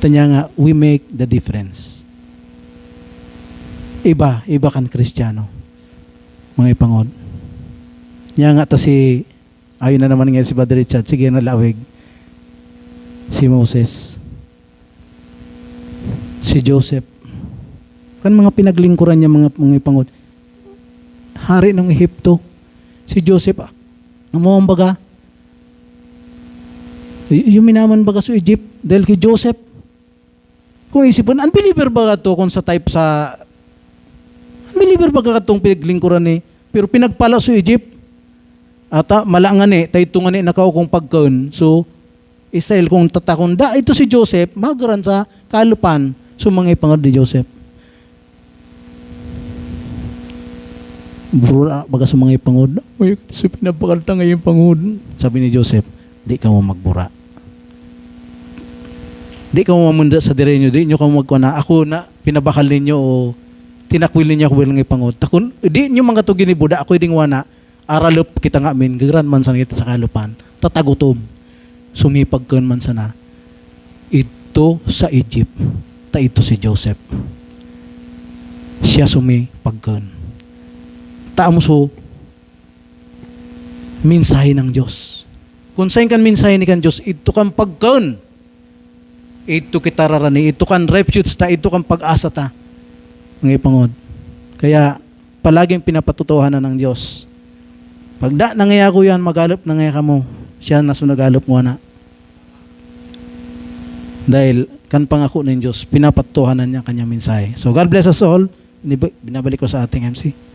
Tanya nga, we make the difference. iba kan Kristiyano. Mga ipangod. Nya nga ta si, ayun na naman nga si Brother Richard, sige na lawig. Si Moses. Si Joseph. Kan mga pinaglingkuran niya mga ipangod. Hari ng Ehipto. Si Joseph, umuong baga. Yung minaman baga sa Egypt dahil kay Joseph. Kung isipin, unbeliever ba ka to kung sa type sa... Unbeliever ba ka itong pinaglingkuran ni? Pero pinagpala sa Egypt. At malangan tayo tungan nakaw kong pagkaon. So, Israel kung tatakon, ito si Joseph, magaran sa kalupan. So, mga ipangad ni Joseph. Bura, baga sa mga ipangod. Uy, so pinapakalta ngayon pangod. Sabi ni Joseph, di ka mo magbura. Di ka mo mamunda sa dire nyo, di nyo ka magkwana. Ako na, pinabakal ninyo o tinakwil ninyo ako bilang ipangod. Takon, di nyo mga to ginibuda, ako yung wana, aralop kita nga amin, gagran man sana kita sa kalupan. Tatagutom. Sumipag kan man sana. Ito sa Egypt. Ito si Joseph. Siya sumipag kan. Taamo so, minsahe ng Diyos. Kung saan kan minsahe ni kan Diyos, ito kan pagkan. Ito kita rarani, ito kan refuge ta, ito kan pag-asa ta. Mga ipangod. Kaya, palaging pinapatutuhanan ng Diyos. Pag nangaya ko yan, magalop nangaya ka mo. Siya na sunagalop mo na. Dahil, kan pangako ng Diyos, pinapatutuhanan niya kanyang mensahe. So, God bless us all. Binabalik ko sa ating MC.